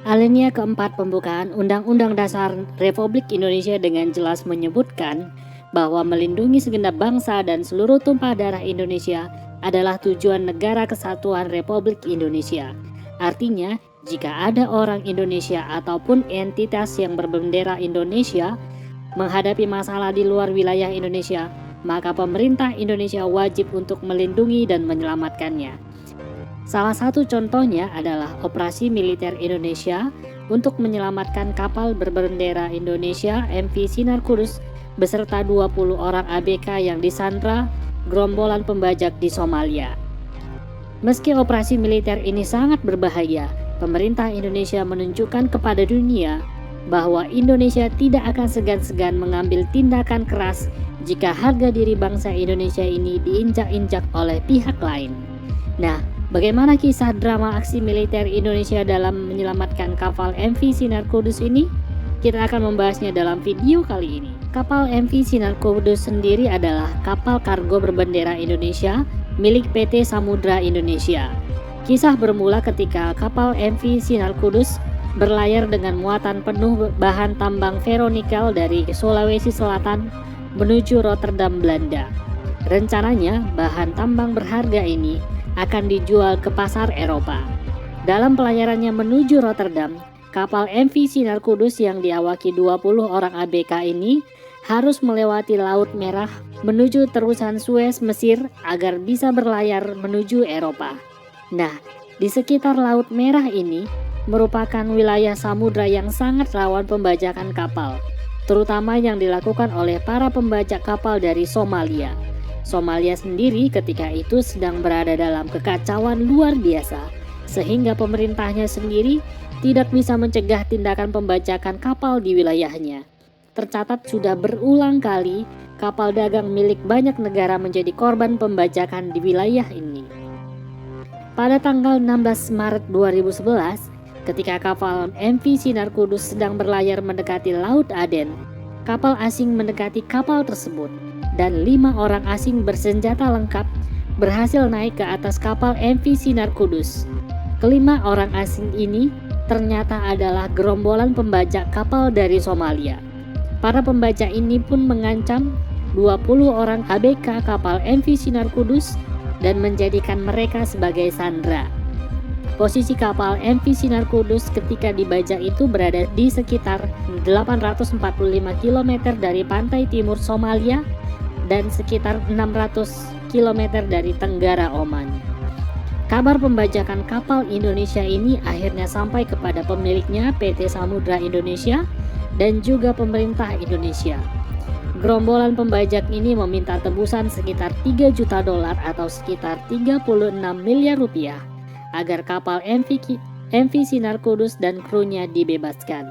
Alinea keempat pembukaan Undang-Undang Dasar Republik Indonesia dengan jelas menyebutkan bahwa melindungi segenap bangsa dan seluruh tumpah darah Indonesia adalah tujuan Negara Kesatuan Republik Indonesia. Artinya, jika ada orang Indonesia ataupun entitas yang berbendera Indonesia menghadapi masalah di luar wilayah Indonesia, maka pemerintah Indonesia wajib untuk melindungi dan menyelamatkannya. Salah satu contohnya adalah Operasi Militer Indonesia untuk menyelamatkan kapal berbendera Indonesia MV Sinar Kudus beserta 20 orang ABK yang disandra gerombolan pembajak di Somalia. Meski operasi militer ini sangat berbahaya, pemerintah Indonesia menunjukkan kepada dunia bahwa Indonesia tidak akan segan-segan mengambil tindakan keras jika harga diri bangsa Indonesia ini diinjak-injak oleh pihak lain. Nah, bagaimana kisah drama aksi militer Indonesia dalam menyelamatkan kapal MV Sinar Kudus ini? Kita akan membahasnya dalam video kali ini. Kapal MV Sinar Kudus sendiri adalah kapal kargo berbendera Indonesia milik PT Samudra Indonesia. Kisah bermula ketika kapal MV Sinar Kudus berlayar dengan muatan penuh bahan tambang ferronikel dari Sulawesi Selatan menuju Rotterdam, Belanda. Rencananya, bahan tambang berharga ini akan dijual ke pasar Eropa. Dalam pelayarannya menuju Rotterdam, kapal MV Sinar Kudus yang diawaki 20 orang ABK ini harus melewati Laut Merah menuju terusan Suez, Mesir agar bisa berlayar menuju Eropa. Nah, di sekitar Laut Merah ini merupakan wilayah samudra yang sangat rawan pembajakan kapal, terutama yang dilakukan oleh para pembajak kapal dari Somalia. Somalia sendiri ketika itu sedang berada dalam kekacauan luar biasa, sehingga pemerintahnya sendiri tidak bisa mencegah tindakan pembajakan kapal di wilayahnya. Tercatat sudah berulang kali kapal dagang milik banyak negara menjadi korban pembajakan di wilayah ini. Pada tanggal 16 Maret 2011, ketika kapal MV Sinar Kudus sedang berlayar mendekati Laut Aden, kapal asing mendekati kapal tersebut dan 5 orang asing bersenjata lengkap berhasil naik ke atas kapal MV Sinar Kudus. Kelima orang asing ini ternyata adalah gerombolan pembajak kapal dari Somalia. Para pembajak ini pun mengancam 20 orang ABK kapal MV Sinar Kudus dan menjadikan mereka sebagai sandera. Posisi kapal MV Sinar Kudus ketika dibajak itu berada di sekitar 845 km dari pantai timur Somalia dan sekitar 600 km dari tenggara Oman. Kabar pembajakan kapal Indonesia ini akhirnya sampai kepada pemiliknya PT Samudra Indonesia dan juga pemerintah Indonesia. Gerombolan pembajak ini meminta tebusan sekitar 3 juta dolar atau sekitar 36 miliar rupiah agar kapal MV Sinar Kudus dan krunya dibebaskan.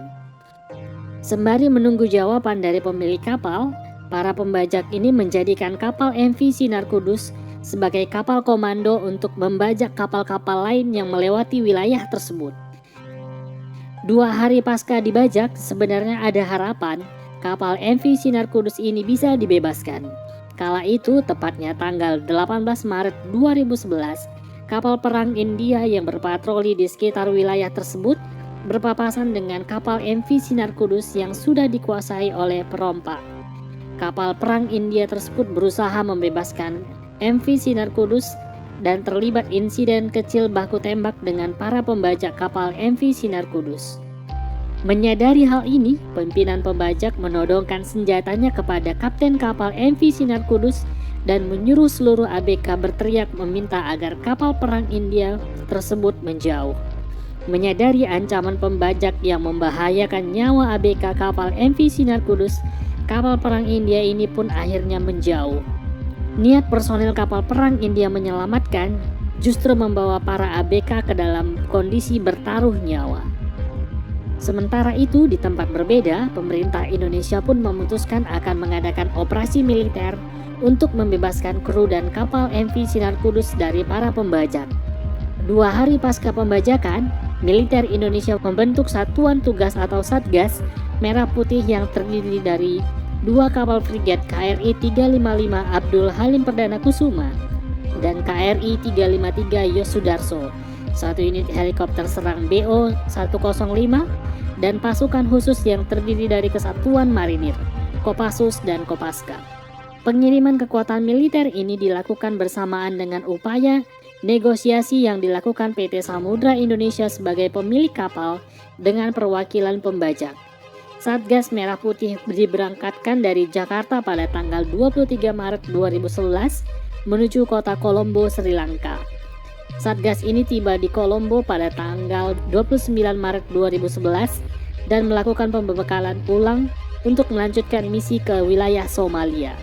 Sembari menunggu jawaban dari pemilik kapal, para pembajak ini menjadikan kapal MV Sinar Kudus sebagai kapal komando untuk membajak kapal-kapal lain yang melewati wilayah tersebut. 2 hari pasca dibajak, sebenarnya ada harapan kapal MV Sinar Kudus ini bisa dibebaskan. Kala itu, tepatnya tanggal 18 Maret 2011, kapal perang India yang berpatroli di sekitar wilayah tersebut berpapasan dengan kapal MV Sinar Kudus yang sudah dikuasai oleh perompak. Kapal perang India tersebut berusaha membebaskan MV Sinar Kudus dan terlibat insiden kecil baku tembak dengan para pembajak kapal MV Sinar Kudus. Menyadari hal ini, pimpinan pembajak menodongkan senjatanya kepada kapten kapal MV Sinar Kudus dan menyuruh seluruh ABK berteriak meminta agar kapal perang India tersebut menjauh. Menyadari ancaman pembajak yang membahayakan nyawa ABK kapal MV Sinar Kudus, kapal perang India ini pun akhirnya menjauh. Niat personil kapal perang India menyelamatkan justru membawa para ABK ke dalam kondisi bertaruh nyawa. Sementara itu, di tempat berbeda, pemerintah Indonesia pun memutuskan akan mengadakan operasi militer untuk membebaskan kru dan kapal MV Sinar Kudus dari para pembajak. 2 hari pasca pembajakan, militer Indonesia membentuk Satuan Tugas atau Satgas Merah Putih yang terdiri dari 2 kapal frigat KRI 355 Abdul Halim Perdana Kusuma dan KRI 353 Yosudarso 1 unit helikopter serang BO-105, dan pasukan khusus yang terdiri dari Kesatuan Marinir, Kopassus, dan Kopaska. Pengiriman kekuatan militer ini dilakukan bersamaan dengan upaya negosiasi yang dilakukan PT Samudra Indonesia sebagai pemilik kapal dengan perwakilan pembajak. Satgas Merah Putih diberangkatkan dari Jakarta pada tanggal 23 Maret 2011 menuju kota Colombo, Sri Lanka. Satgas ini tiba di Colombo pada tanggal 29 Maret 2011 dan melakukan pembekalan ulang untuk melanjutkan misi ke wilayah Somalia.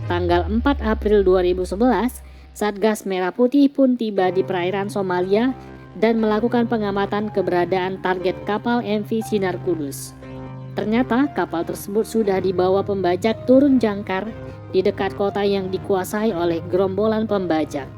Tanggal 4 April 2011, Satgas Merah Putih pun tiba di perairan Somalia dan melakukan pengamatan keberadaan target kapal MV Sinar Kudus. Ternyata kapal tersebut sudah dibawa pembajak turun jangkar di dekat kota yang dikuasai oleh gerombolan pembajak.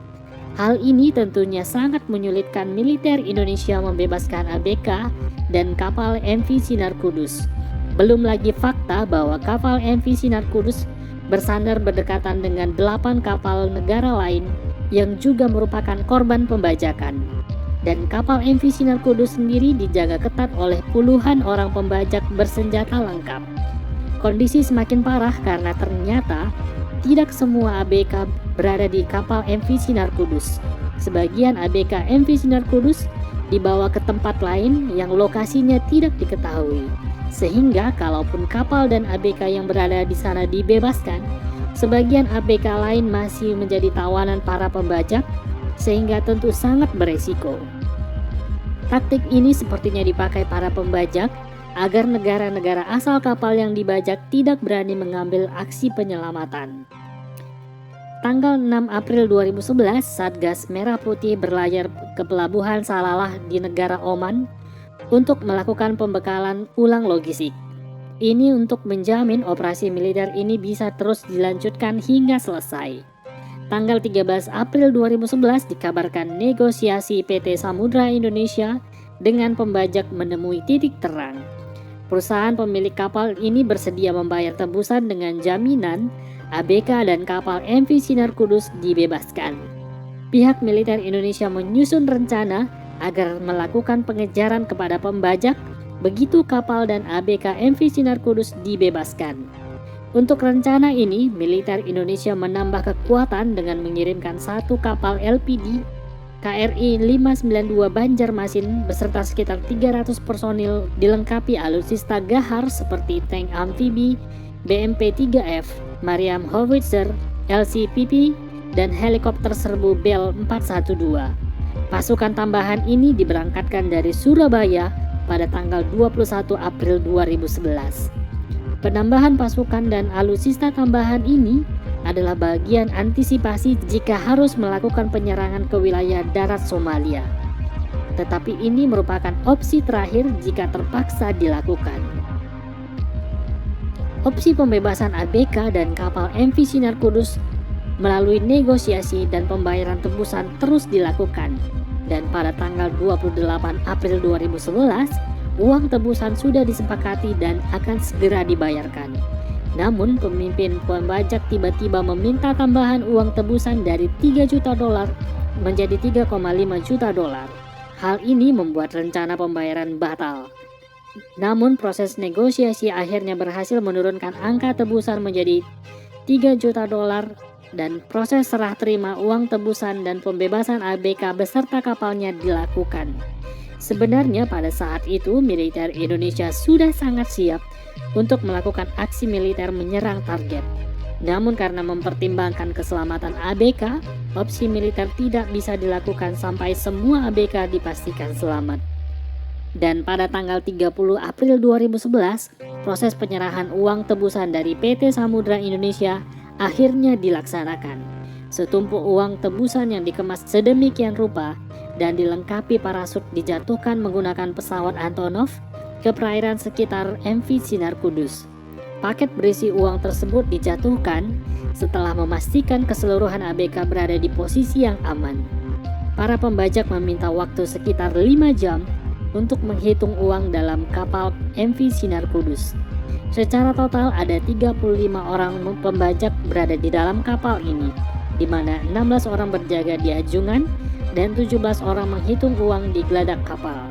Hal ini tentunya sangat menyulitkan militer Indonesia membebaskan ABK dan kapal MV Sinar Kudus. Belum lagi fakta bahwa kapal MV Sinar Kudus bersandar berdekatan dengan 8 kapal negara lain yang juga merupakan korban pembajakan. Dan kapal MV Sinar Kudus sendiri dijaga ketat oleh puluhan orang pembajak bersenjata lengkap. Kondisi semakin parah karena ternyata tidak semua ABK berada di kapal MV Sinar Kudus. Sebagian ABK MV Sinar Kudus dibawa ke tempat lain yang lokasinya tidak diketahui. Sehingga kalaupun kapal dan ABK yang berada di sana dibebaskan, sebagian ABK lain masih menjadi tawanan para pembajak, sehingga tentu sangat beresiko. Taktik ini sepertinya dipakai para pembajak agar negara-negara asal kapal yang dibajak tidak berani mengambil aksi penyelamatan. Tanggal 6 April 2011, Satgas Merah Putih berlayar ke pelabuhan Salalah di negara Oman untuk melakukan pembekalan ulang logistik. Ini untuk menjamin operasi militer ini bisa terus dilanjutkan hingga selesai. Tanggal 13 April 2011 dikabarkan negosiasi PT Samudra Indonesia dengan pembajak menemui titik terang. Perusahaan pemilik kapal ini bersedia membayar tebusan dengan jaminan ABK dan kapal MV Sinar Kudus dibebaskan. Pihak militer Indonesia menyusun rencana agar melakukan pengejaran kepada pembajak begitu kapal dan ABK MV Sinar Kudus dibebaskan. Untuk rencana ini, militer Indonesia menambah kekuatan dengan mengirimkan 1 kapal LPD KRI 592 Banjarmasin beserta sekitar 300 personil dilengkapi alutsista gahar seperti tank amfibi BMP-3F, Mariam Howitzer, LCPP, dan helikopter serbu Bell 412. Pasukan tambahan ini diberangkatkan dari Surabaya pada tanggal 21 April 2011. Penambahan pasukan dan alutsista tambahan ini adalah bagian antisipasi jika harus melakukan penyerangan ke wilayah darat Somalia. Tetapi ini merupakan opsi terakhir jika terpaksa dilakukan. Opsi pembebasan ABK dan kapal MV Sinar Kudus melalui negosiasi dan pembayaran tebusan terus dilakukan. Dan pada tanggal 28 April 2011, uang tebusan sudah disepakati dan akan segera dibayarkan. Namun pemimpin pembajak tiba-tiba meminta tambahan uang tebusan dari 3 juta dolar menjadi 3,5 juta dolar. Hal ini membuat rencana pembayaran batal. Namun proses negosiasi akhirnya berhasil menurunkan angka tebusan menjadi 3 juta dolar dan proses serah terima uang tebusan dan pembebasan ABK beserta kapalnya dilakukan. Sebenarnya pada saat itu militer Indonesia sudah sangat siap untuk melakukan aksi militer menyerang target. Namun karena mempertimbangkan keselamatan ABK, opsi militer tidak bisa dilakukan sampai semua ABK dipastikan selamat. Dan pada tanggal 30 April 2011, proses penyerahan uang tebusan dari PT Samudra Indonesia akhirnya dilaksanakan. Setumpuk uang tebusan yang dikemas sedemikian rupa dan dilengkapi parasut dijatuhkan menggunakan pesawat Antonov ke perairan sekitar MV Sinar Kudus. Paket berisi uang tersebut dijatuhkan setelah memastikan keseluruhan ABK berada di posisi yang aman. Para pembajak meminta waktu sekitar 5 jam untuk menghitung uang dalam kapal MV Sinar Kudus. Secara total ada 35 orang pembajak berada di dalam kapal ini, di mana 16 orang berjaga di Ajungan dan 17 orang menghitung uang di geladak kapal.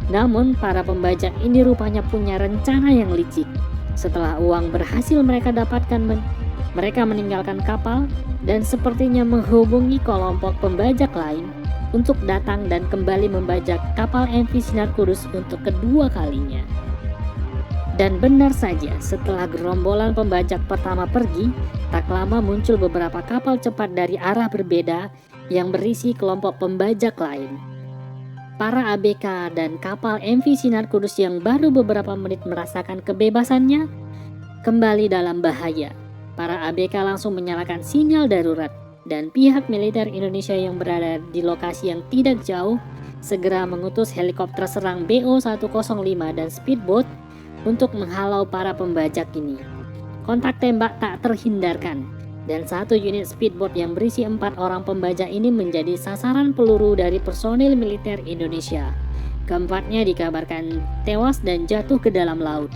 Namun para pembajak ini rupanya punya rencana yang licik. Setelah uang berhasil mereka dapatkan, mereka meninggalkan kapal dan sepertinya menghubungi kelompok pembajak lain untuk datang dan kembali membajak kapal MV Sinar Kudus untuk kedua kalinya. Dan benar saja, setelah gerombolan pembajak pertama pergi, tak lama muncul beberapa kapal cepat dari arah berbeda yang berisi kelompok pembajak lain. Para ABK dan kapal MV Sinar Kudus yang baru beberapa menit merasakan kebebasannya kembali dalam bahaya. Para ABK langsung menyalakan sinyal darurat dan pihak militer Indonesia yang berada di lokasi yang tidak jauh segera mengutus helikopter serang BO-105 dan speedboat untuk menghalau para pembajak ini. Kontak tembak tak terhindarkan dan satu unit speedboat yang berisi 4 orang pembajak ini menjadi sasaran peluru dari personil militer Indonesia. Keempatnya dikabarkan tewas dan jatuh ke dalam laut.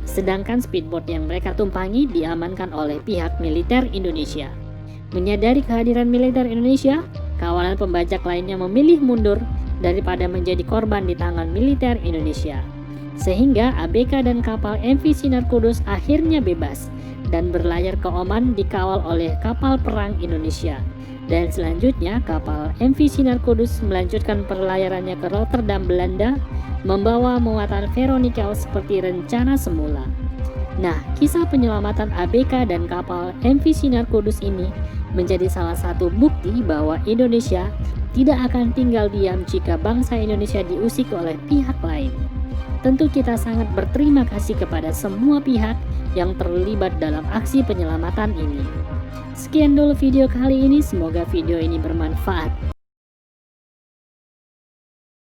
Sedangkan speedboat yang mereka tumpangi diamankan oleh pihak militer Indonesia. Menyadari kehadiran militer Indonesia, kawanan pembajak lainnya memilih mundur daripada menjadi korban di tangan militer Indonesia. Sehingga ABK dan kapal MV Sinar Kudus akhirnya bebas dan berlayar ke Oman dikawal oleh kapal perang Indonesia. Dan selanjutnya kapal MV Sinar Kudus melanjutkan perlayarannya ke Rotterdam, Belanda, membawa muatan Veronica seperti rencana semula. Nah, kisah penyelamatan ABK dan kapal MV Sinar Kudus ini menjadi salah satu bukti bahwa Indonesia tidak akan tinggal diam jika bangsa Indonesia diusik oleh pihak lain. Tentu kita sangat berterima kasih kepada semua pihak yang terlibat dalam aksi penyelamatan ini. Sekian dulu video kali ini, semoga video ini bermanfaat.